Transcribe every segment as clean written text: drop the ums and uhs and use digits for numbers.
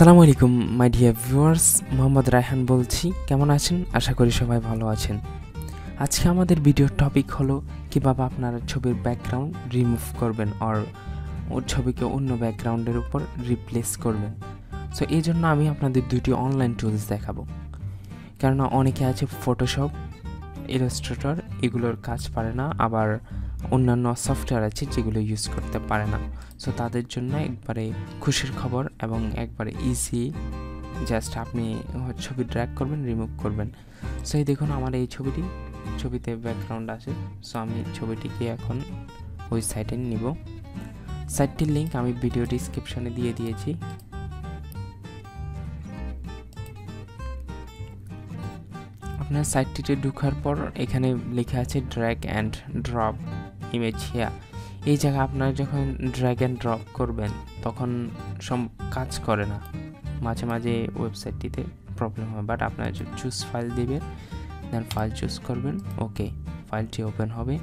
আসসালামু আলাইকুম my dear viewers, Mohammad Raihan বলছি। কেমন আছেন? আশা করি সবাই ভালো আছেন। আজকে আমাদের ভিডিওর টপিক হলো কিভাবে আপনারা ছবির ব্যাকগ্রাউন্ড রিমুভ করবেন আর ওর ছবিকে অন্য ব্যাকগ্রাউন্ডের উপর রিপ্লেস করবেন। সো এই জন্য আমি আপনাদের দুটি অনলাইন টুলস দেখাবো, কেননা অনেকে আছে ফটোশপ, ইলাস্ট্রেটর এগুলোর কাজ পারে না, আবার অন্যান্য সফটওয়্যার আছে যেগুলো ইউজ করতে পারে না। সো তাদের জন্য একবারে খুশির খবর এবং একবারে ইজি, জাস্ট আপনি ছবি ড্র্যাগ করবেন, রিমুভ করবেন। সো এই দেখুন আমার এই ছবিতে ব্যাকগ্রাউন্ড আছে। সো আমি ছবিটিকে এখন ওই সাইটে নিব। সাইটটির লিঙ্ক আমি ভিডিও ডিসক্রিপশনে দিয়ে দিয়েছি। আপনার সাইটটিতে ঢোকার পর এখানে লেখা আছে drag and drop image here. এই জায়গায় আপনারা যখন ড্র্যাগ অ্যান্ড ড্রপ করবেন তখন সব কাজ করে না, মাঝে মাঝে ওয়েবসাইটটিতে প্রবলেম হয়। বাট আপনারা চুজ ফাইল দিবেন, দেন ফাইল চুজ করবেন, ওকে, ফাইলটি ওপেন হবে,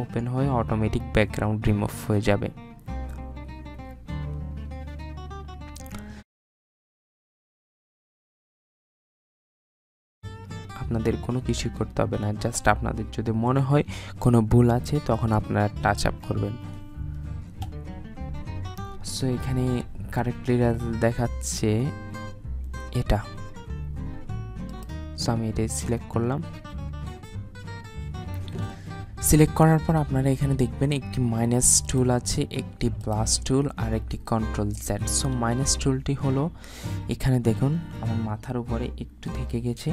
ওপেন হয়ে অটোমেটিক ব্যাকগ্রাউন্ড রিমুভ হয়ে যাবে। আপনাদের কোনো কিছু করতে হবে না, জাস্ট আপনাদের যদি মনে হয় কোনো ভুল আছে তখন আপনারা টাচ আপ করবেন। সো এখানে কারেক্টলি দেখাচ্ছে এটা। সো আমি এটা সিলেক্ট করলাম। সিলেক্ট করার পর আপনারা এখানে দেখবেন একটি মাইনাস টুল আছে, একটি প্লাস টুল আর একটি কন্ট্রোল জেড। সো মাইনাস টুলটি হলো এখানে দেখুন আমার মাথার উপরে একটু থেকে গেছে,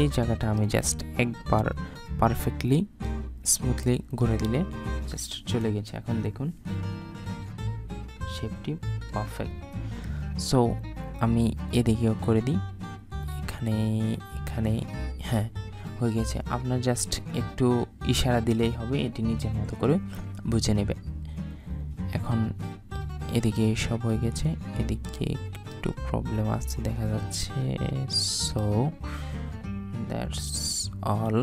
এই জায়গাটা আমি জাস্ট একবার পারফেক্টলি স্মুথলি ঘুরে দিলে জাস্ট চলে গেছে। এখন দেখুন শেপটি পারফেক্ট। সো আমি এদিকেও করে দিই, এখানে হ্যাঁ হয়ে গেছে। আপনার জাস্ট একটু ইশারা দিলেই হবে, এটি নিজের মতো করে বুঝে নেবে। এখন এদিকে সব হয়ে গেছে, এদিকে একটু প্রবলেম আসছে দেখা যাচ্ছে। So that's all.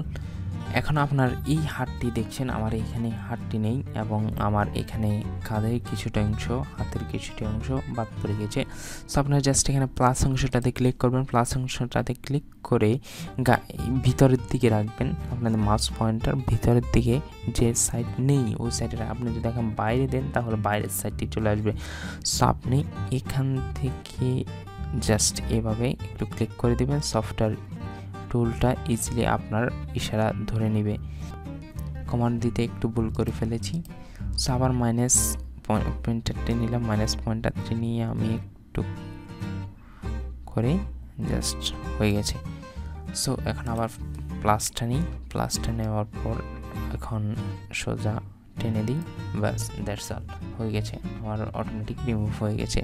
এখন আপনার এই হাতটি দেখছেন, আমার এখানে হাতটি নেই এবং আমার এখানে কাঁধের কিছুটা অংশ, হাতের কিছুটা অংশ বাদ পড়ে গেছে। সো আপনারা জাস্ট এখানে প্লাস অংশটাতে ক্লিক করবেন, প্লাস অংশটাতে ক্লিক করে ভিতরের দিকে রাখবেন আপনাদের মাউস পয়েন্টার, ভিতরের দিকে যে সাইড নেই ওই সাইডে। আপনি যদি এখন বাইরে দেন তাহলে বাইরের সাইডটি চলে আসবে। সো আপনি এখান থেকে জাস্ট এভাবে একটু ক্লিক করে দেবেন, সফটওয়্যার টুলটা ইজিলি আপনার ইশারা ধরে নেবে। কমান্ড দিতে একটু ভুল করে ফেলেছি। সো আবার মাইনাস পয়েন্টারটি নিলাম, মাইনাস পয়েন্টারটি নিয়ে আমি একটু করে জাস্ট হয়ে গেছে। সো এখন আবার প্লাসটা নিই, প্লাসটা নেওয়ার পর এখন সোজা টেনে দিই, ব্যাস দ্যাটস অল, হয়ে গেছে, আমার অটোমেটিক রিমুভ হয়ে গেছে।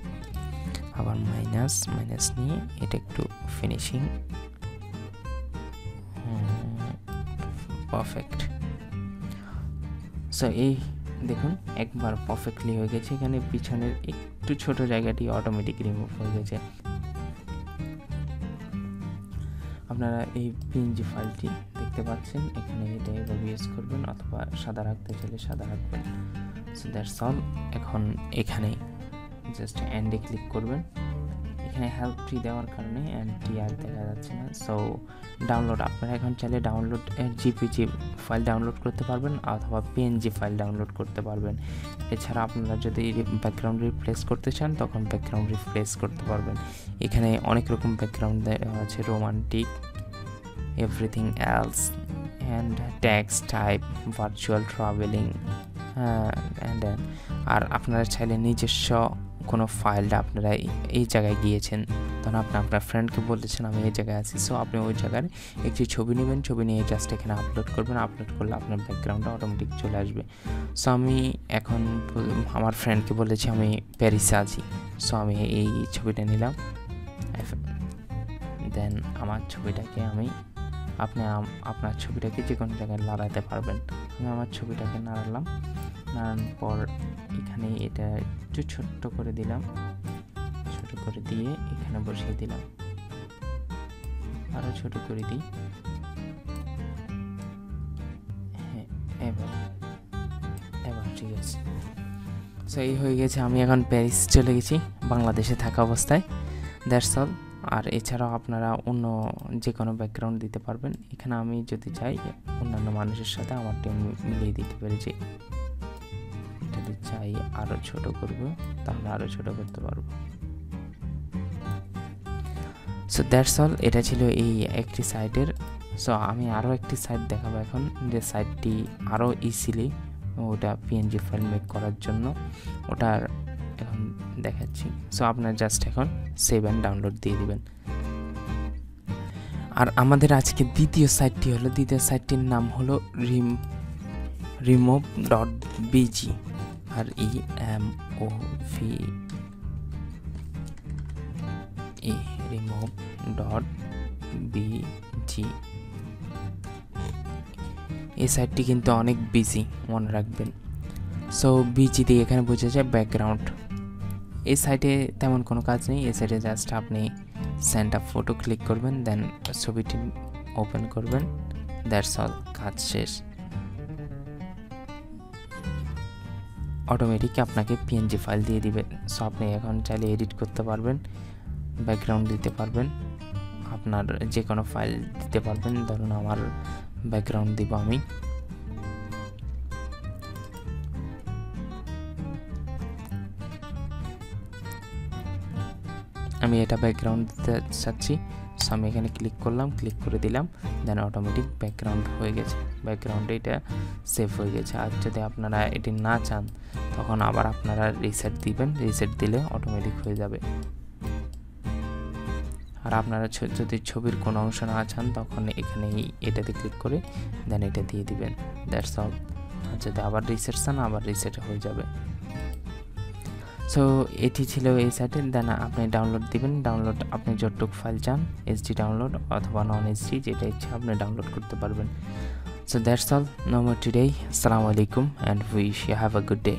আবার মাইনাস নিয়ে এটা একটু ফিনিশিং, পারফেক্ট। সো এই দেখুন একবার পারফেক্টলি হয়ে গেছে। এখানে পিছনের একটু ছোট জায়গাটি অটোমেটিক রিমুভ হয়ে গেছে। আপনারা এই পিএনজি ফাইলটি দেখতে পাচ্ছেন, এখানে এটা এভাবে ইউজ করবেন অথবা সাদা রাখতে চাইলে সাদা রাখবেন। So that's all. এখন এখানে জাস্ট এন্ডে ক্লিক করবেন। এখানে হেল্প ট্রি দেওয়ার কারণে এন্ডটি আর দেখা যাচ্ছে না। সো ডাউনলোড, আপনারা এখন চাইলে ডাউনলোড জিপিজি ফাইল ডাউনলোড করতে পারবেন অথবা পিএনজি ফাইল ডাউনলোড করতে পারবেন। এছাড়া আপনারা যদি ব্যাকগ্রাউন্ড রিপ্লেস করতে চান তখন ব্যাকগ্রাউন্ড রিপ্লেস করতে পারবেন। এখানে অনেক রকম ব্যাকগ্রাউন্ড দেওয়া আছে, romantic, everything else and tax type, virtual traveling, আর আপনারা চাইলে নিজস্ব কোনো ফাইলটা আপনারা এই জায়গায় গিয়েছেন, তখন আপনি আপনার ফ্রেন্ডকে বলেছেন আমি এই জায়গায় আছি। সো আপনি ওই জায়গায় একটি ছবি নেবেন, ছবি নিয়ে জাস্ট এখানে আপলোড করবেন, আপলোড করলে আপনার ব্যাকগ্রাউন্ডটা অটোমেটিক চলে আসবে। সো আমি এখন আমার ফ্রেন্ডকে বলেছি আমি প্যারিসে আছি। সো আমি এই ছবিটা নিলাম, দেন আমার ছবিটাকে আপনি আপনার ছবিটাকে যে কোনো জায়গায় লাগাতে পারবেন। আমি আমার ছবিটাকে নাড়ালাম, নাড়ানোর পর এখানে এটা একটু ছোট্ট করে দিলাম, ছোট করে দিয়ে এখানে বসিয়ে দিলাম, আরো ছোট করে দিই। হ্যাঁ এবার ঠিক আছে। সো এই হয়ে গেছে, আমি এখন প্যারিস চলে গেছি বাংলাদেশে থাকা অবস্থায়। That's all. আর এছাড়াও আপনারা অন্য যে কোনো ব্যাকগ্রাউন্ড দিতে পারবেন। এখানে আমি যদি চাই অন্যান্য মানুষের সাথে আমারটি মিলিয়ে দিতে পেরেছি। যদি চাই আরও ছোট করব তাহলে আরও ছোট করতে পারবো। So that's all. এটা ছিল এই একটি সাইটের। সো আমি আরও একটি সাইট দেখাবো এখন, যে সাইটটি আরও ইজিলি ওটা পিএনজি ফাইল মেক করার জন্য ওটার এখন দেখাচ্ছি। সো আপনার জাস্ট এখন সেভ অ্যান্ড ডাউনলোড দিয়ে দিবেন। আর আমাদের আজকে দ্বিতীয় সাইটটির নাম হলো remove.bg। আর remove.bg। এই সাইটটি কিন্তু অনেক বিজি, মনে রাখবেন। সো বিজি দিয়ে এখানে বোঝা যায় ব্যাকগ্রাউন্ড। এই সাইটে তেমন কোনো কাজ নেই। এই সাইটে জাস্ট আপনি সেন্ড আ ফটো ক্লিক করবেন, দেন ছবিটি ওপেন করবেন, দ্যাটস অল, কাজ শেষ। অটোমেটিক আপনাকে পিএনজি ফাইল দিয়ে দিবে। সো আপনি এখন চাইলে এডিট করতে পারবেন, ব্যাকগ্রাউন্ড দিতে পারবেন, আপনার যে কোনো ফাইল দিতে পারবেন। ধরুন আমার ব্যাকগ্রাউন্ড দিব আমি এটা ব্যাকগ্রাউন্ড দিতে চাচ্ছি। সো আমি এখানে ক্লিক করলাম, ক্লিক করে দিলাম, দেন অটোমেটিক ব্যাকগ্রাউন্ড হয়ে গেছে। ব্যাকগ্রাউন্ডে এটা সেভ হয়ে গেছে। আর যদি আপনারা এটি না চান তখন আবার আপনারা রিসেট দিবেন, রিসেট দিলে অটোমেটিক হয়ে যাবে। আর আপনারা যদি ছবির কোনো অংশ না চান তখন এখানে এটাতে ক্লিক করে দেন এটা দিয়ে দিবেন, দ্যাটস অল। আর যদি আবার রিসেট চান আবার রিসেট হয়ে যাবে। সো এটি ছিল এই সাইটে। দেন আপনি ডাউনলোড দিবেন। ডাউনলোড আপনি যতটুক ফাইল চান, এইচডি ডাউনলোড অথবা নন এইচডি, যেটা ইচ্ছা আপনি ডাউনলোড করতে পারবেন। So that's all, no more today. আসসালামু আলাইকুম and wish you have a good day.